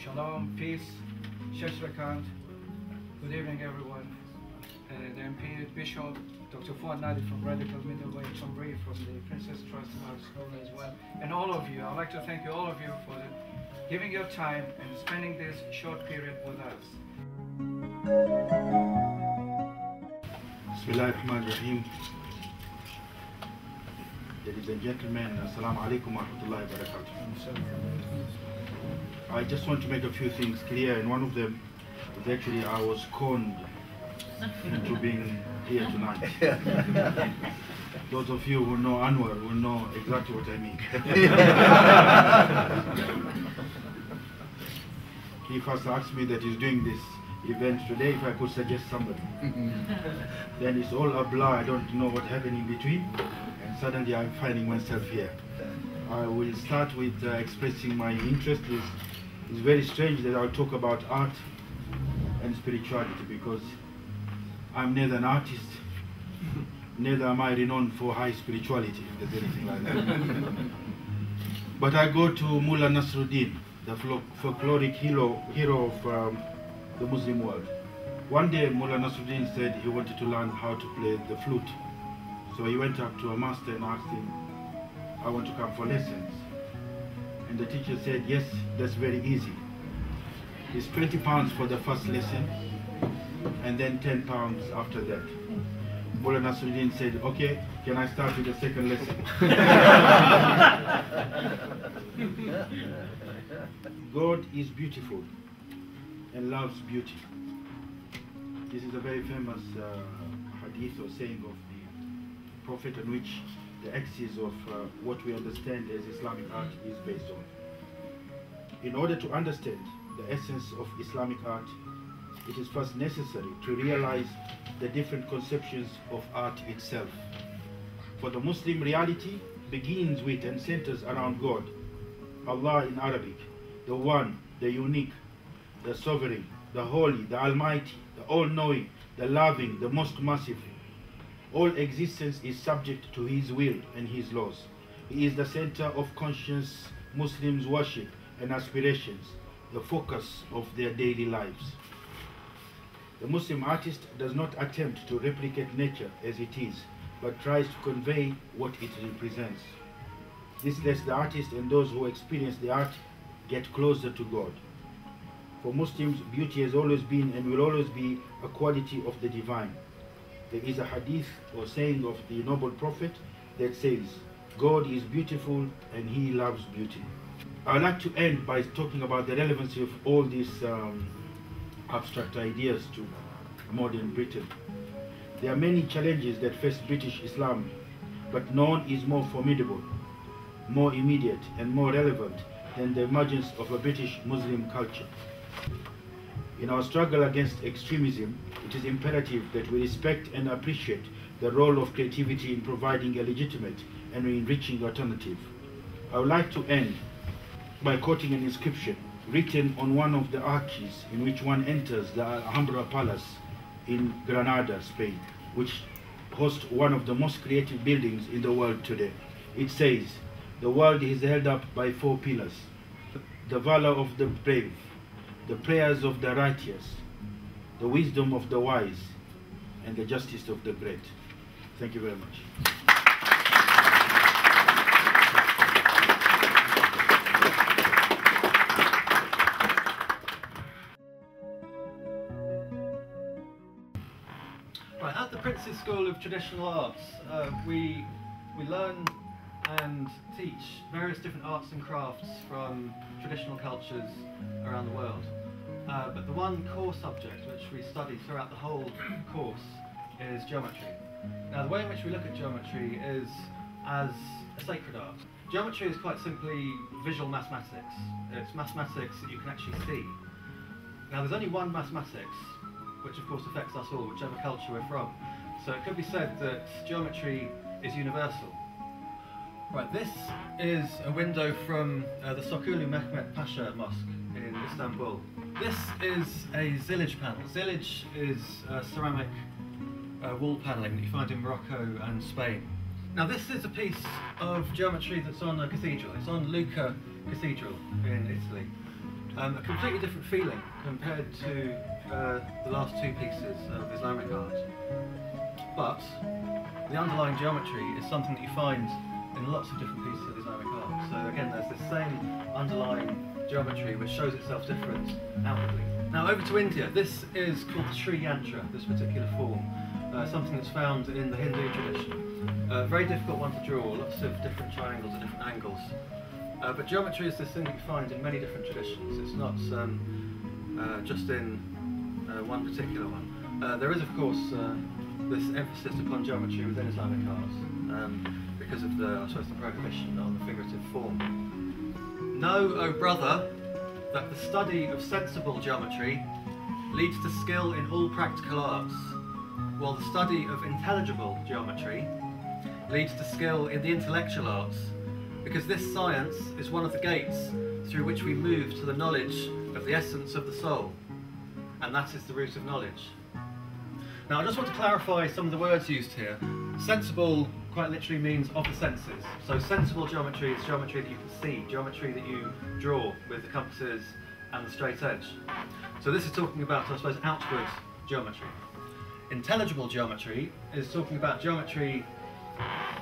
Shalom, peace, Shashrakant. Good evening, everyone. The MP, Bishop, Dr. Fuad Nahdi from Radical Middleweight, from Bree from the Princess Trust House School as well. And all of you, I'd like to thank all of you for giving your time and spending this short period with us. Bismillahirrahmanirrahim. Ladies and gentlemen, Assalamu alaikum wa rahmatullahi wa barakatuh. I just want to make a few things clear, and one of them is actually I was conned into being here tonight. Those of you who know Anwar will know exactly what I mean. He first asked me that he's doing this event today, if I could suggest somebody. Then it's all a blur, I don't know what happened in between, and suddenly I'm finding myself here. I will start with expressing my interest. It's very strange that I'll talk about art and spirituality, because I'm neither an artist, neither am I renowned for high spirituality, if there's anything like that. But I go to Mullah Nasruddin, the folkloric hero of the Muslim world. One day Mullah Nasruddin said he wanted to learn how to play the flute. So he went up to a master and asked him, I want to come for lessons. And the teacher said, yes, that's very easy. It's 20 pounds for the first lesson, and then 10 pounds after that. Mullah Nasruddin said, okay, can I start with the second lesson? God is beautiful and loves beauty. This is a very famous hadith or saying of the Prophet, on which the axis of what we understand as Islamic art is based on. In order to understand the essence of Islamic art, it is first necessary to realize the different conceptions of art itself. For the Muslim, reality begins with and centers around God, Allah in Arabic, the One, the Unique, the Sovereign, the Holy, the Almighty, the All-Knowing, the Loving, the Most Merciful. All existence is subject to His will and His laws. He is the center of conscious Muslims' worship and aspirations, the focus of their daily lives. The Muslim artist does not attempt to replicate nature as it is, but tries to convey what it represents. This lets the artist and those who experience the art get closer to God. For Muslims, beauty has always been and will always be a quality of the divine. There is a hadith or saying of the noble prophet that says, God is beautiful and He loves beauty. I would like to end by talking about the relevancy of all these abstract ideas to modern Britain. There are many challenges that face British Islam, but none is more formidable, more immediate and more relevant than the emergence of a British Muslim culture. In our struggle against extremism, it is imperative that we respect and appreciate the role of creativity in providing a legitimate and enriching alternative. I would like to end by quoting an inscription written on one of the arches in which one enters the Alhambra Palace in Granada, Spain, which hosts one of the most creative buildings in the world today. It says, the world is held up by 4 pillars: the valor of the brave, the prayers of the righteous, the wisdom of the wise, and the justice of the great. Thank you very much. Right, at the Prince's School of Traditional Arts, we learn and teach various different arts and crafts from traditional cultures around the world. But the one core subject which we study throughout the whole course is geometry. Now, the way in which we look at geometry is as a sacred art. Geometry is quite simply visual mathematics. It's mathematics that you can actually see. Now, there's only one mathematics, which of course affects us all, whichever culture we're from. So it could be said that geometry is universal. Right, this is a window from the Sokulu Mehmet Pasha Mosque in Istanbul. This is a zillage panel. Zillage is ceramic wall panelling that you find in Morocco and Spain. Now, this is a piece of geometry that's on a cathedral. It's on Lucca Cathedral in Italy. A completely different feeling compared to the last two pieces of Islamic art. But the underlying geometry is something that you find in lots of different pieces of Islamic art. So again, there's this same underlying geometry which shows itself different outwardly. Now over to India. This is called the Sri Yantra, this particular form. Something that's found in the Hindu tradition. A very difficult one to draw, lots of different triangles at different angles. But geometry is this thing that you find in many different traditions. It's not just in one particular one. There is, of course, this emphasis upon geometry within Islamic art because of the, I suppose, the prohibition on the figurative form. Know, O brother, that the study of sensible geometry leads to skill in all practical arts, while the study of intelligible geometry leads to skill in the intellectual arts, because this science is one of the gates through which we move to the knowledge of the essence of the soul, and that is the root of knowledge. Now I just want to clarify some of the words used here. Sensible quite literally means of the senses. So sensible geometry is geometry that you can see, geometry that you draw with the compasses and the straight edge. So this is talking about, I suppose, outward geometry. Intelligible geometry is talking about geometry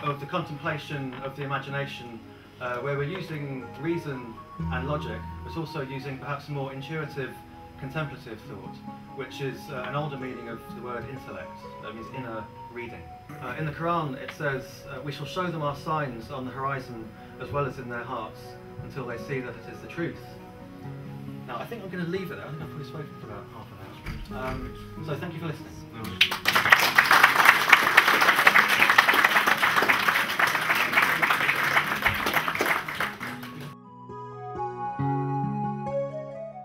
of the contemplation of the imagination, where we're using reason and logic, but also using perhaps a more intuitive, contemplative thought, which is an older meaning of the word intellect. That means inner reading. In the Quran it says, we shall show them our signs on the horizon as well as in their hearts until they see that it is the truth. Now I think I'm going to leave it there. I think I've probably spoken for about half an hour. So thank you for listening.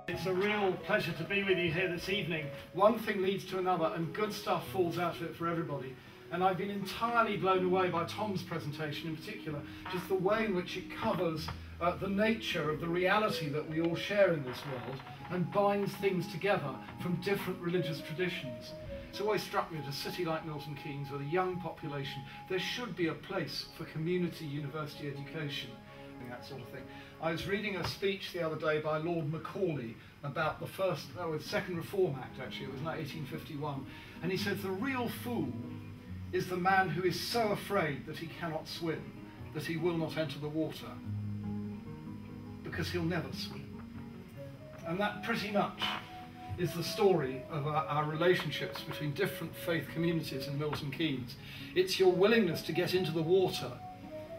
It's a real pleasure to be with you here this evening. One thing leads to another and good stuff falls out of it for everybody. And I've been entirely blown away by Tom's presentation in particular, just the way in which it covers the nature of the reality that we all share in this world and binds things together from different religious traditions. It's always struck me that a city like Milton Keynes with a young population, there should be a place for community university education and that sort of thing. I was reading a speech the other day by Lord Macaulay about the Second Reform Act, actually, it was 1851, and he said the real fool is the man who is so afraid that he cannot swim, that he will not enter the water, because he'll never swim. And that pretty much is the story of our relationships between different faith communities in Milton Keynes. It's your willingness to get into the water.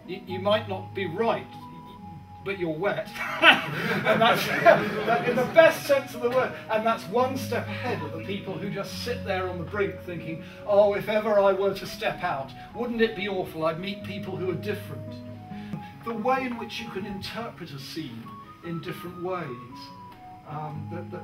You might not be right, but you're wet. And that's in the best sense of the word. And that's one step ahead of the people who just sit there on the brink thinking, oh, if ever I were to step out, wouldn't it be awful? I'd meet people who are different. The way in which you can interpret a scene in different ways.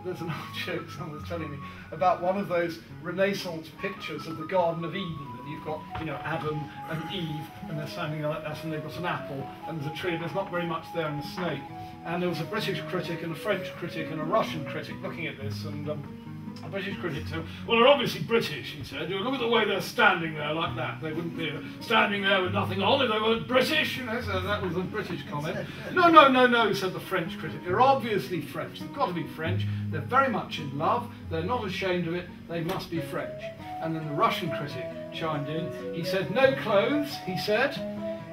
There's an old joke someone was telling me about one of those Renaissance pictures of the Garden of Eden, and you've got, you know, Adam and Eve, and they're standing like that, and they've got an apple, and there's a tree, and there's not very much there, and a snake. And there was a British critic and a French critic and a Russian critic looking at this, and a British critic said, well, they're obviously British, he said. Look at the way they're standing there like that. They wouldn't be standing there with nothing on if they weren't British, you know, so that was a British comment. No, said the French critic. They're obviously French. They've got to be French. They're very much in love. They're not ashamed of it. They must be French. And then the Russian critic chimed in. He said, no clothes, he said.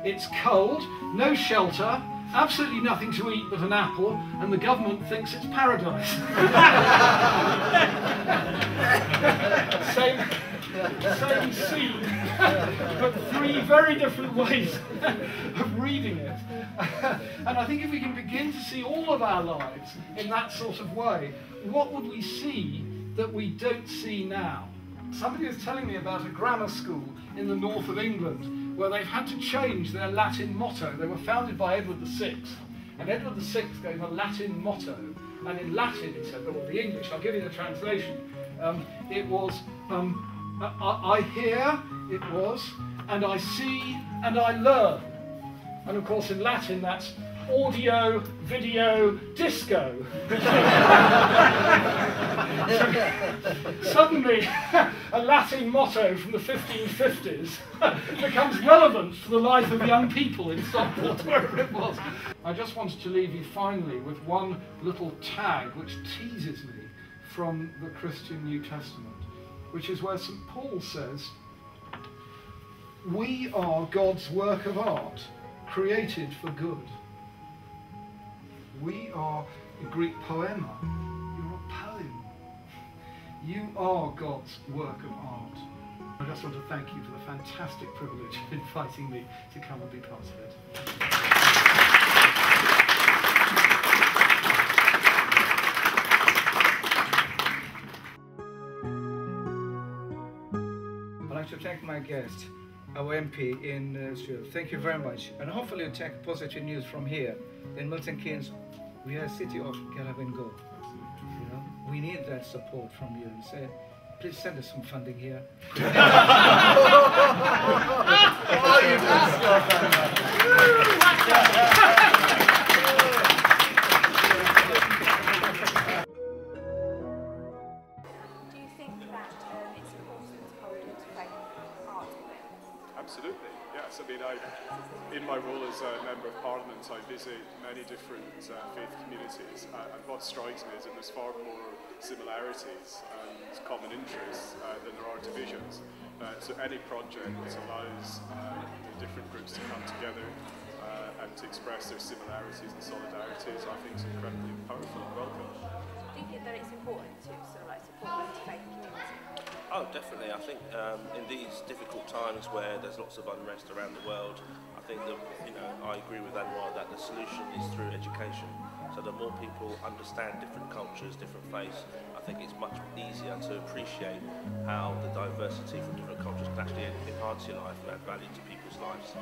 It's cold, no shelter, absolutely nothing to eat but an apple, and the government thinks it's paradise. same scene, but three very different ways of reading it. And I think if we can begin to see all of our lives in that sort of way, what would we see that we don't see now? Somebody was telling me about a grammar school in the north of England where they've had to change their Latin motto. They were founded by Edward VI, and Edward VI gave a Latin motto, and in Latin he said, well, the English, I'll give you the translation, it was, I hear, it was, and I see, and I learn. And of course in Latin that's audio, video, disco. Suddenly, a Latin motto from the 1550s becomes relevant for the life of young people in Stockport, wherever it was. I just wanted to leave you finally with one little tag which teases me from the Christian New Testament, which is where St. Paul says, "We are God's work of art, created for good." We are the Greek poema. You're a poem. You are God's work of art. I just want to thank you for the fantastic privilege of inviting me to come and be part of it. I'd like to thank my guest, our MP in Israel. Thank you very much. And hopefully you'll take positive news from here. In Milton Keynes, we are a city of grab and go. You know, we need that support from you. And say, please send us some funding here. Absolutely, yes. I mean, in my role as a Member of Parliament, I visit many different faith communities, and what strikes me is that there's far more similarities and common interests than there are divisions. So any project that allows different groups to come together and to express their similarities and solidarities, I think is incredibly powerful and welcome. Do you think that it's important to sort of like support the faith community? Oh, definitely. I think in these difficult times where there's lots of unrest around the world, I think that, I agree with Anwar that the solution is through education. So the more people understand different cultures, different faiths, I think it's much easier to appreciate how the diversity from different cultures can actually enhance your life and add value to people's lives.